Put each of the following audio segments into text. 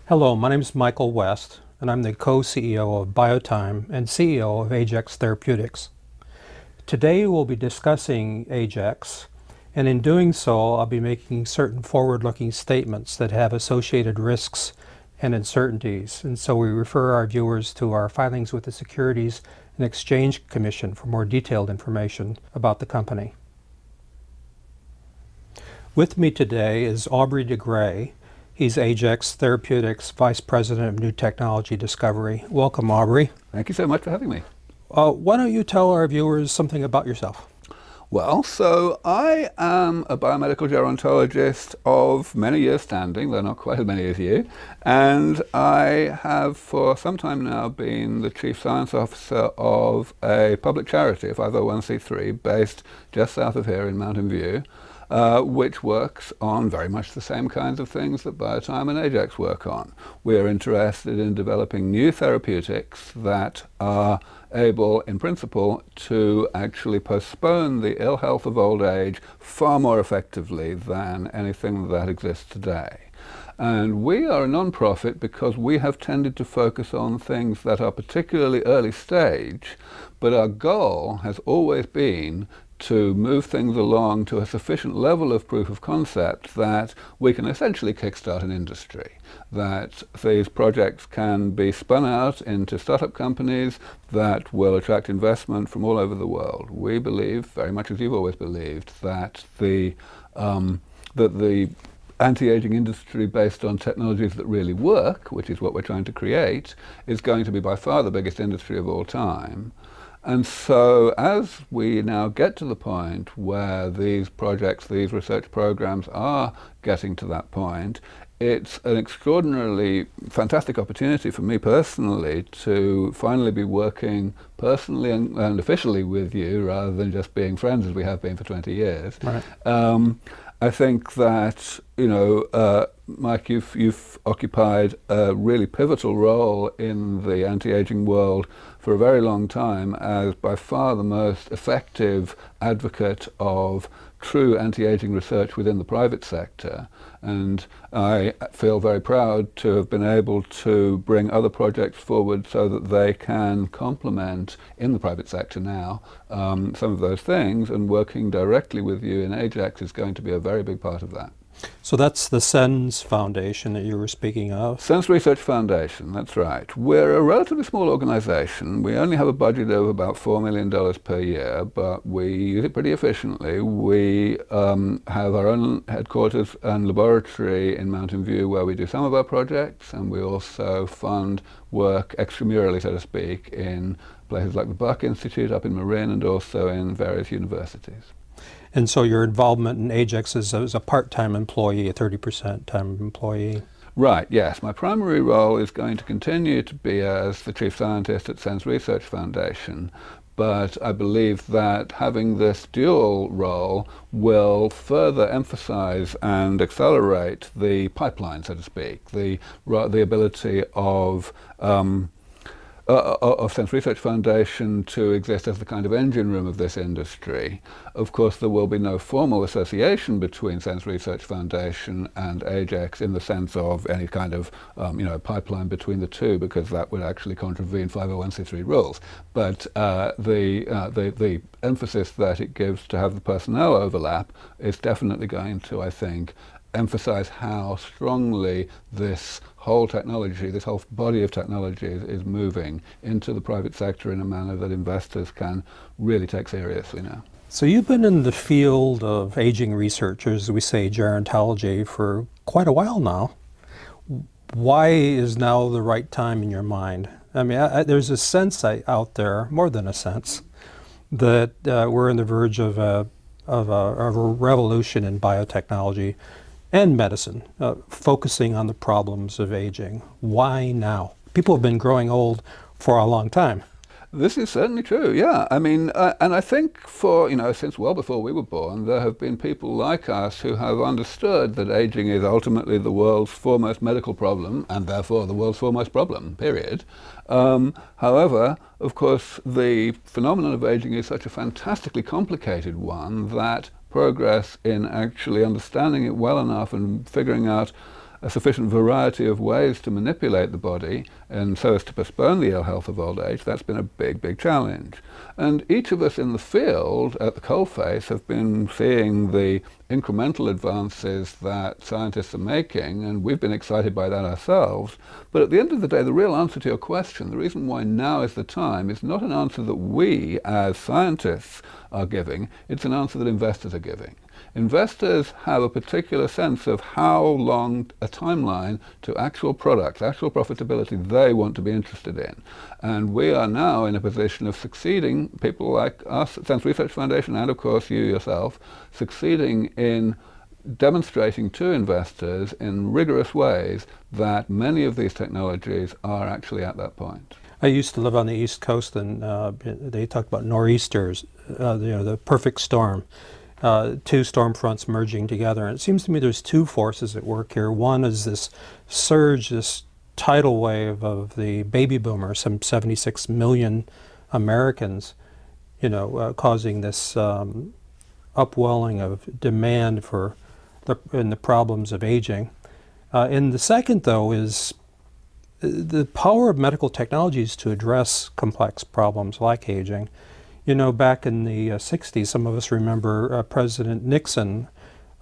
Hello, my name is Michael West, and I'm the co-CEO of Biotime and CEO of AgeX Therapeutics. Today we'll be discussing AgeX, and in doing so I'll be making certain forward-looking statements that have associated risks and uncertainties, and so we refer our viewers to our filings with the Securities and Exchange Commission for more detailed information about the company. With me today is Aubrey de Grey. He's AgeX Therapeutics Vice President of New Technology Discovery. Welcome, Aubrey. Thank you so much for having me. Why don't you tell our viewers something about yourself? Well, so I am a biomedical gerontologist of many years standing, though not quite as many as you, and I have for some time now been the Chief Science Officer of a public charity, a 501c3, based just south of here in Mountain View, which works on very much the same kinds of things that Biotime and AgeX work on. We are interested in developing new therapeutics that are able, in principle, to actually postpone the ill health of old age far more effectively than anything that exists today. And we are a non-profit because we have tended to focus on things that are particularly early stage, but our goal has always been to move things along to a sufficient level of proof of concept that we can essentially kickstart an industry, that these projects can be spun out into startup companies that will attract investment from all over the world. We believe, very much as you've always believed, that the anti-aging industry based on technologies that really work, which is what we're trying to create, is going to be by far the biggest industry of all time. And so as we now get to the point where these projects, these research programs are getting to that point, it's an extraordinarily fantastic opportunity for me personally to finally be working personally and officially with you rather than just being friends as we have been for 20 years. Right. I think that, Mike, you've occupied a really pivotal role in the anti-aging world for a very long time as by far the most effective advocate of true anti-aging research within the private sector. And I feel very proud to have been able to bring other projects forward so that they can complement in the private sector now some of those things, and working directly with you in AgeX is going to be a very big part of that. So that's the SENS Foundation that you were speaking of? SENS Research Foundation, that's right. We're a relatively small organization. We only have a budget of about $4 million per year, but we use it pretty efficiently. We have our own headquarters and laboratory in Mountain View where we do some of our projects, and we also fund work extramurally, so to speak, in places like the Buck Institute up in Marin and also in various universities. And so your involvement in AgeX is as a part-time employee, a 30% time employee? Right, yes. My primary role is going to continue to be as the Chief Scientist at SENS Research Foundation, but I believe that having this dual role will further emphasize and accelerate the pipeline, so to speak, the ability of SENS Research Foundation to exist as the kind of engine room of this industry. Of course, there will be no formal association between SENS Research Foundation and AgeX in the sense of any kind of pipeline between the two, because that would actually contravene 501c3 rules. But the emphasis that it gives to have the personnel overlap is definitely going to, I think, emphasize how strongly this whole technology, this whole body of technology is moving into the private sector in a manner that investors can really take seriously now. So you've been in the field of aging research, as we say, gerontology, for quite a while now. Why is now the right time in your mind? I mean, there's a sense out there, more than a sense, that we're on the verge of a revolution in biotechnology and medicine, focusing on the problems of aging. Why now? People have been growing old for a long time. This is certainly true, yeah. I mean, and I think for, since well before we were born, there have been people like us who have understood that aging is ultimately the world's foremost medical problem, and therefore the world's foremost problem, period. However, of course, the phenomenon of aging is such a fantastically complicated one that progress in actually understanding it well enough and figuring out a sufficient variety of ways to manipulate the body and so as to postpone the ill health of old age, that's been a big, big challenge. And each of us in the field at the coalface have been seeing the incremental advances that scientists are making, and we've been excited by that ourselves. But at the end of the day, the real answer to your question, the reason why now is the time, is not an answer that we as scientists are giving, it's an answer that investors are giving. Investors have a particular sense of how long a timeline to actual products, actual profitability they want to be interested in. And we are now in a position of succeeding, people like us at Sense Research Foundation and of course you yourself, succeeding in demonstrating to investors in rigorous ways that many of these technologies are actually at that point. I used to live on the East Coast, and they talked about nor'easters, the perfect storm. Two storm fronts merging together. And it seems to me there's two forces at work here. One is this surge, this tidal wave of the baby boomers, some 76 million Americans, causing this upwelling of demand for the problems of aging. And the second, though, is the power of medical technologies to address complex problems like aging. Back in the 60s, some of us remember President Nixon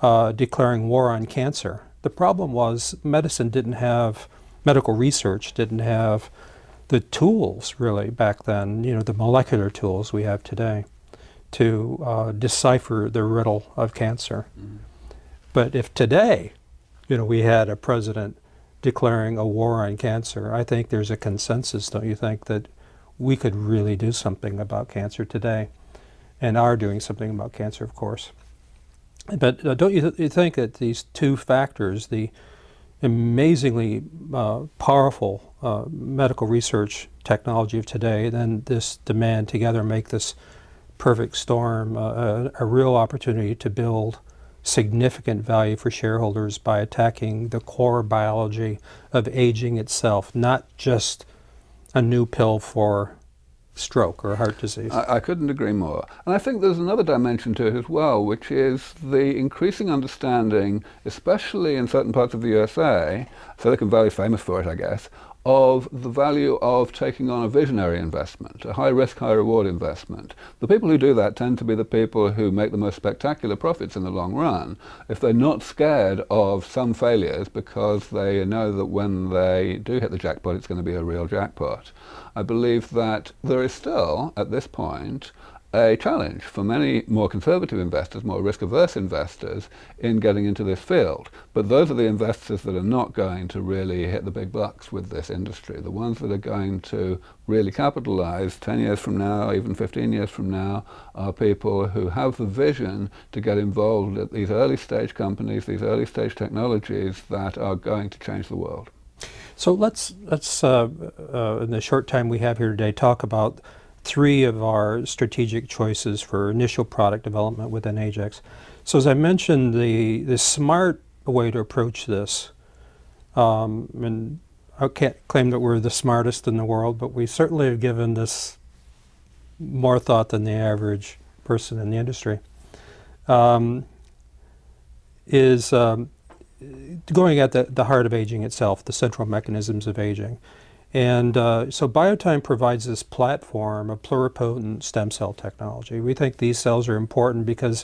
declaring war on cancer. The problem was medical research didn't have the tools, really, back then, the molecular tools we have today to decipher the riddle of cancer. Mm-hmm. But if today, we had a president declaring a war on cancer, I think there's a consensus, don't you think, that we could really do something about cancer today, and are doing something about cancer, of course. But don't you think that these two factors, the amazingly powerful medical research technology of today, then this demand together make this perfect storm a real opportunity to build significant value for shareholders by attacking the core biology of aging itself, not just a new pill for stroke or heart disease? I couldn't agree more. And I think there's another dimension to it as well, which is the increasing understanding, especially in certain parts of the USA, Silicon Valley is famous for it, I guess, of the value of taking on a visionary investment, a high-risk, high-reward investment. The people who do that tend to be the people who make the most spectacular profits in the long run, if they're not scared of some failures because they know that when they do hit the jackpot, it's going to be a real jackpot. I believe that there is still, at this point, a challenge for many more conservative investors, more risk-averse investors, in getting into this field. But those are the investors that are not going to really hit the big bucks with this industry. The ones that are going to really capitalize 10 years from now, even 15 years from now, are people who have the vision to get involved at these early-stage companies, these early-stage technologies that are going to change the world. So let's in the short time we have here today, talk about three of our strategic choices for initial product development within AgeX. So as I mentioned, the smart way to approach this, and I can't claim that we're the smartest in the world, but we certainly have given this more thought than the average person in the industry, is going at the heart of aging itself, the central mechanisms of aging. And so Biotime provides this platform of pluripotent stem cell technology. We think these cells are important because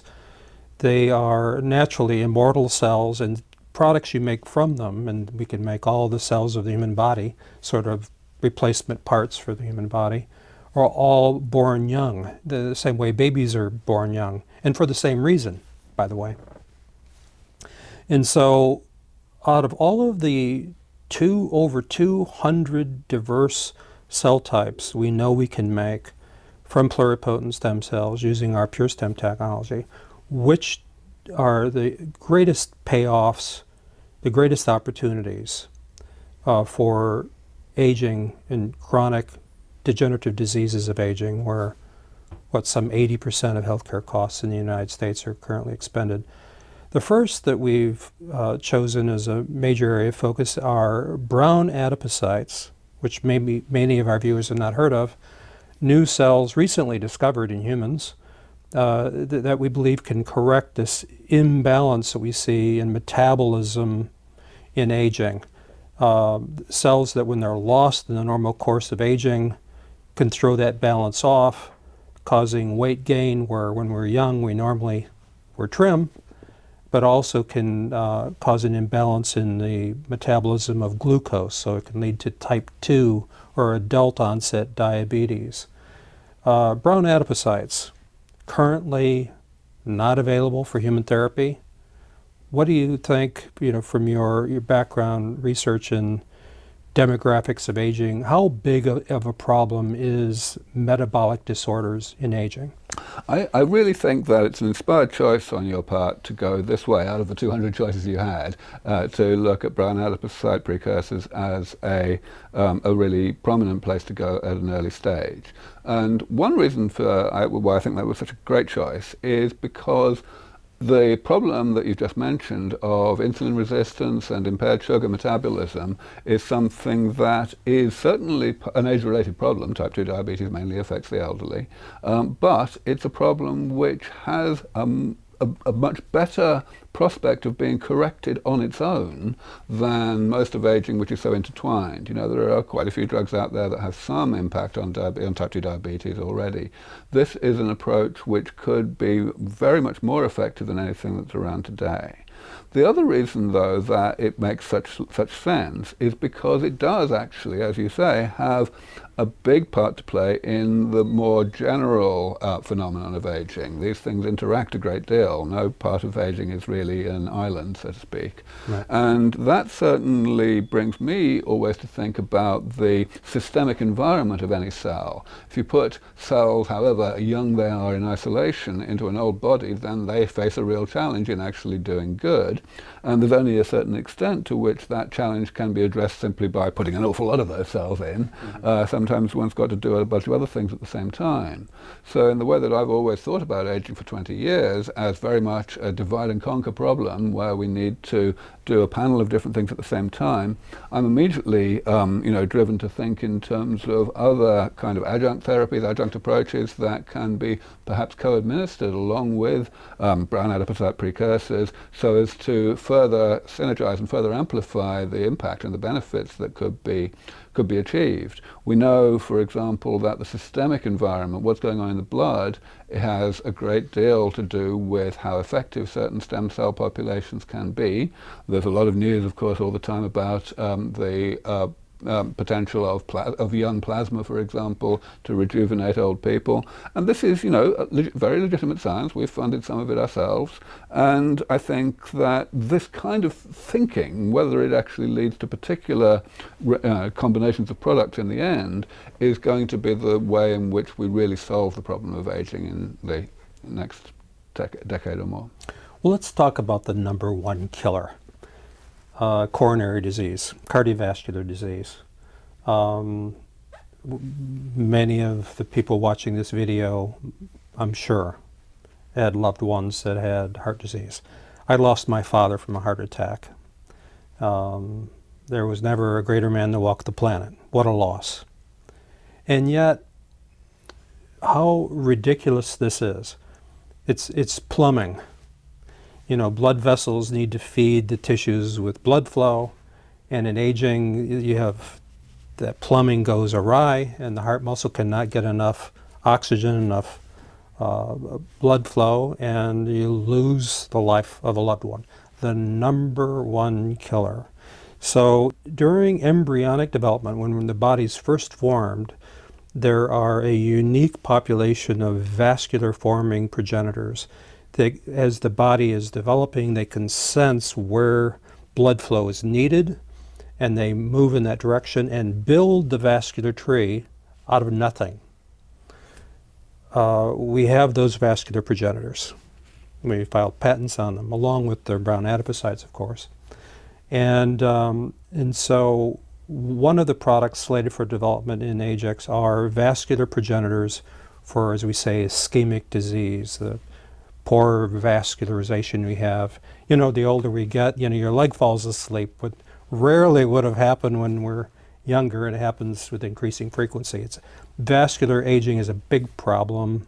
they are naturally immortal cells, and products you make from them, and we can make all the cells of the human body, sort of replacement parts for the human body, are all born young, the same way babies are born young, and for the same reason, by the way. And so out of all of the over 200 diverse cell types we know we can make from pluripotent stem cells using our PureStem technology, which are the greatest payoffs, the greatest opportunities for aging and chronic degenerative diseases of aging, where some 80% of healthcare costs in the United States are currently expended. The first that we've chosen as a major area of focus are brown adipocytes, which maybe many of our viewers have not heard of, new cells recently discovered in humans that we believe can correct this imbalance that we see in metabolism in aging. Cells that when they're lost in the normal course of aging can throw that balance off, causing weight gain where when we're young we normally were trim, but also can cause an imbalance in the metabolism of glucose, so it can lead to type 2 or adult onset diabetes. Brown adipocytes, currently not available for human therapy. What do you think, from your background research in demographics of aging, how big of a problem is metabolic disorders in aging? I really think that it's an inspired choice on your part to go this way out of the 200 choices you had, to look at brown adipocyte precursors as a really prominent place to go at an early stage. And one reason for why I think that was such a great choice is because the problem that you just mentioned of insulin resistance and impaired sugar metabolism is something that is certainly an age-related problem. Type 2 diabetes mainly affects the elderly, but it's a problem which has a much better prospect of being corrected on its own than most of aging, which is so intertwined. There are quite a few drugs out there that have some impact on type 2 diabetes already. This is an approach which could be very much more effective than anything that's around today. The other reason, though, that it makes such sense is because it does actually, as you say, have a big part to play in the more general phenomenon of aging. These things interact a great deal. No part of aging is really an island, so to speak. Right. And that certainly brings me always to think about the systemic environment of any cell. If you put cells, however young they are, in isolation into an old body, then they face a real challenge in actually doing good. And there's only a certain extent to which that challenge can be addressed simply by putting an awful lot of those cells in. Sometimes one's got to do a bunch of other things at the same time. So in the way that I've always thought about aging for 20 years as very much a divide and conquer problem where we need to do a panel of different things at the same time, I'm immediately driven to think in terms of other kind of adjunct therapies, adjunct approaches that can be perhaps co-administered along with brown adipocyte precursors so as to further synergize and further amplify the impact and the benefits that could be achieved. We know, for example, that the systemic environment, what's going on in the blood, has a great deal to do with how effective certain stem cell populations can be. There's a lot of news, of course, all the time about the potential of young plasma, for example, to rejuvenate old people. And this is, very legitimate science. We've funded some of it ourselves. And I think that this kind of thinking, whether it actually leads to particular combinations of products in the end, is going to be the way in which we really solve the problem of aging in the next decade or more. Well, let's talk about the number one killer. Coronary disease, cardiovascular disease. Many of the people watching this video, I'm sure, had loved ones that had heart disease. I lost my father from a heart attack. There was never a greater man to walk the planet. What a loss. And yet, how ridiculous this is. It's plumbing. Blood vessels need to feed the tissues with blood flow, and in aging, you have that plumbing goes awry, and the heart muscle cannot get enough oxygen, enough blood flow, and you lose the life of a loved one. The number one killer. So during embryonic development, when the body's first formed, there are a unique population of vascular forming progenitors. As the body is developing, they can sense where blood flow is needed, and they move in that direction and build the vascular tree out of nothing. We have those vascular progenitors. We filed patents on them, along with the brown adipocytes, of course. And so one of the products slated for development in AgeX are vascular progenitors for, as we say, ischemic disease, the poor vascularization we have. The older we get, your leg falls asleep, but rarely would have happened when we're younger, and it happens with increasing frequency. Vascular aging is a big problem.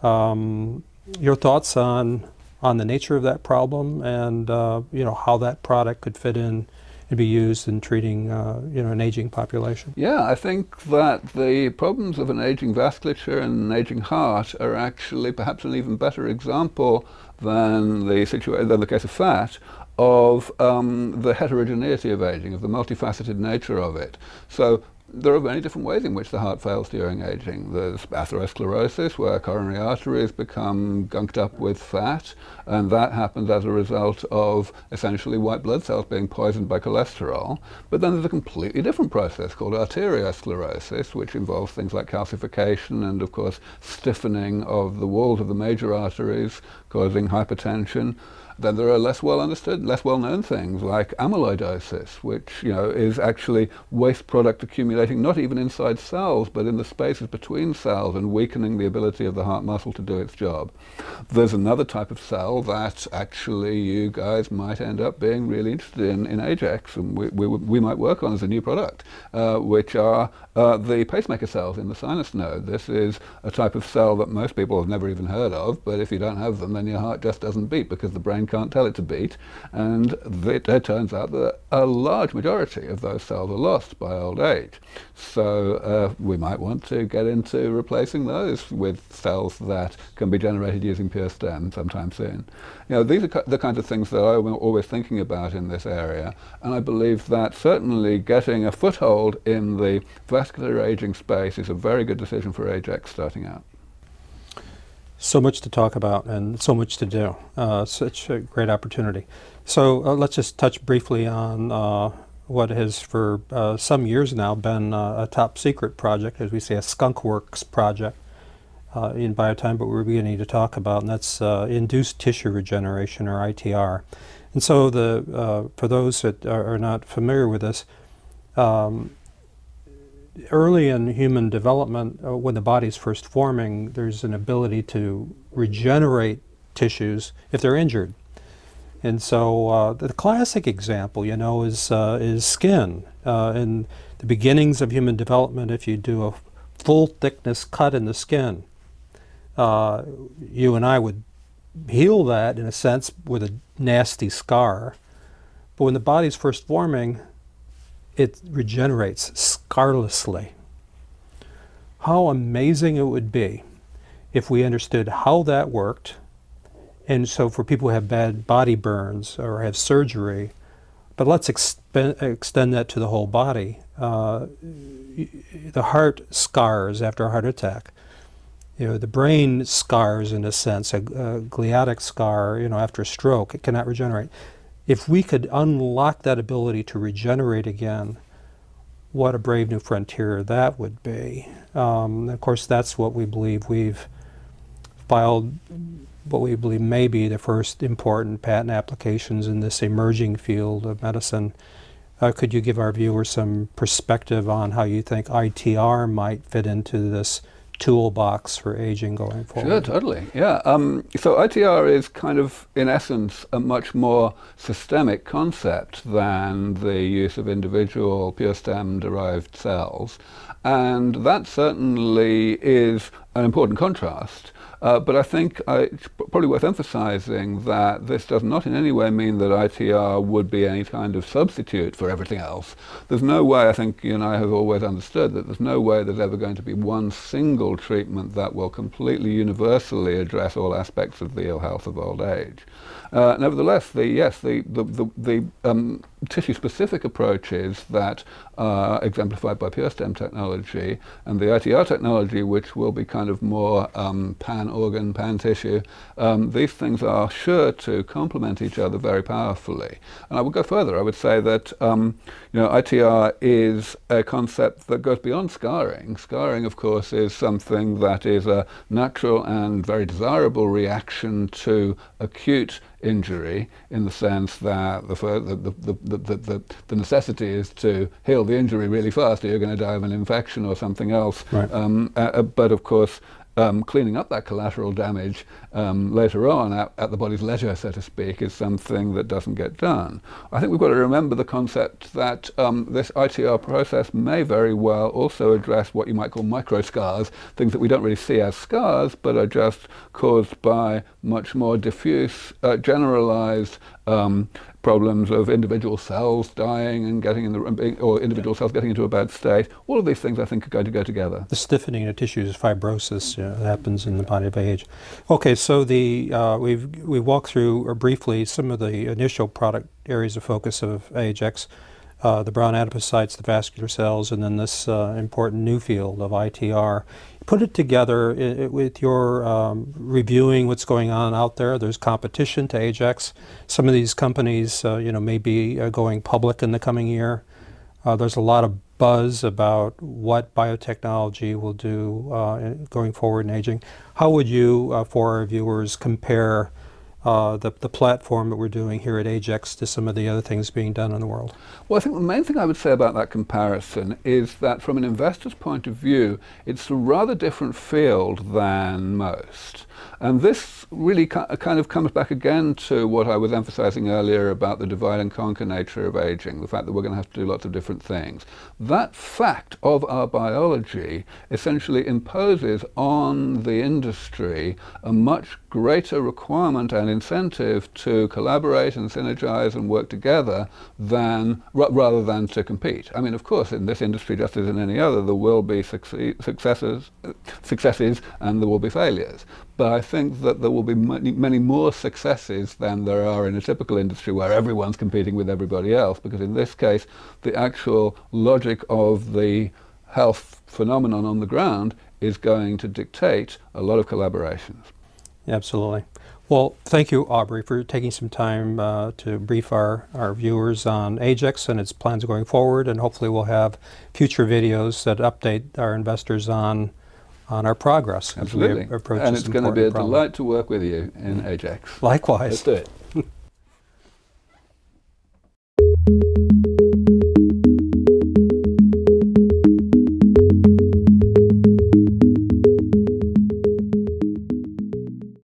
Your thoughts on the nature of that problem and how that product could fit in and be used in treating an aging population? Yeah, I think that the problems of an aging vasculature and an aging heart are actually perhaps an even better example than the case of fat, of the heterogeneity of aging, of the multifaceted nature of it. So there are many different ways in which the heart fails during aging. There's atherosclerosis, where coronary arteries become gunked up with fat, and that happens as a result of essentially white blood cells being poisoned by cholesterol. But then there's a completely different process called arteriosclerosis, which involves things like calcification and, of course, stiffening of the walls of the major arteries, causing hypertension. Then there are less well understood, less well known things like amyloidosis, which is actually waste product accumulating not even inside cells, but in the spaces between cells and weakening the ability of the heart muscle to do its job. There's another type of cell that actually you guys might end up being really interested in AgeX, and we might work on as a new product, which are the pacemaker cells in the sinus node. This is a type of cell that most people have never even heard of, but if you don't have them, then your heart just doesn't beat because the brain can't tell it to beat. And it turns out that a large majority of those cells are lost by old age. So we might want to get into replacing those with cells that can be generated using pure stem sometime soon. These are the kinds of things that I'm always thinking about in this area, and I believe that certainly getting a foothold in the vascular aging space is a very good decision for AgeX starting out. So much to talk about and so much to do. Such a great opportunity. So let's just touch briefly on what has for some years now been a top secret project, as we say, a skunkworks project in biotime, but we're beginning to talk about, and that's induced tissue regeneration, or ITR. And so for those that are not familiar with this, early in human development, when the body's first forming, there's an ability to regenerate tissues if they're injured. And so the classic example, is skin. In the beginnings of human development, if you do a full thickness cut in the skin, you and I would heal that, in a sense, with a nasty scar. But when the body's first forming, it regenerates scarlessly. How amazing it would be if we understood how that worked. And so for people who have bad body burns or have surgery, but let's extend that to the whole body. The heart scars after a heart attack. The brain scars, in a sense, a gliatic scar, after a stroke, it cannot regenerate. If we could unlock that ability to regenerate again, what a brave new frontier that would be. Of course, that's what we believe we've filed, what we believe may be the first important patent applications in this emerging field of medicine. Could you give our viewers some perspective on how you think ITR might fit into this toolbox for aging going forward? Sure, totally. Yeah. So ITR is kind of, in essence, a much more systemic concept than the use of individual pure stem-derived cells. And that certainly is an important contrast. But I think it's probably worth emphasizing that this does not in any way mean that ITR would be any kind of substitute for everything else. There's no way, I think you and I have always understood, that there's no way there's ever going to be one single treatment that will completely universally address all aspects of the ill health of old age. Nevertheless, the tissue-specific approaches that are exemplified by pure stem technology and the ITR technology, which will be kind of more pan-organ, pan-tissue, these things are sure to complement each other very powerfully. And I would go further. I would say that ITR is a concept that goes beyond scarring. Scarring, of course, is something that is a natural and very desirable reaction to acute injury, in the sense that the necessity is to heal the injury really fast, or you're going to die of an infection or something else. Right. But of course, cleaning up that collateral damage later on at the body's leisure, so to speak, is something that doesn't get done. I think we've got to remember the concept that this ITR process may very well also address what you might call microscars, things that we don't really see as scars, but are just caused by much more diffuse, generalized problems of individual cells dying and getting in the, or individual cells getting into a bad state. All of these things I think are going to go together. The stiffening of tissues, fibrosis, that happens in the body of age. Okay, so we've walked through briefly some of the initial product areas of focus of AgeX, the brown adipocytes, the vascular cells, and then this important new field of ITR. Put it together with your reviewing what's going on out there. There's competition to AgeX. Some of these companies, may be going public in the coming year. There's a lot of buzz about what biotechnology will do going forward in aging. How would you, for our viewers, compare the platform that we're doing here at AgeX to some of the other things being done in the world? Well, I think the main thing I would say about that comparison is that from an investor's point of view, it's a rather different field than most. And this really kind of comes back again to what I was emphasizing earlier about the divide and conquer nature of aging, the fact that we're going to have to do lots of different things. That fact of our biology essentially imposes on the industry a much greater requirement and incentive to collaborate and synergize and work together rather than to compete. I mean, of course, in this industry, just as in any other, there will be successes and there will be failures. But I think that there will be many more successes than there are in a typical industry where everyone's competing with everybody else, because in this case, the actual logic of the health phenomenon on the ground is going to dictate a lot of collaborations. Absolutely. Well, thank you, Aubrey, for taking some time to brief our viewers on AgeX and its plans going forward, and hopefully we'll have future videos that update our investors on our progress. Absolutely. As we approach and this it's going to be a problem. delight to work with you in AgeX. Likewise. Let's do it.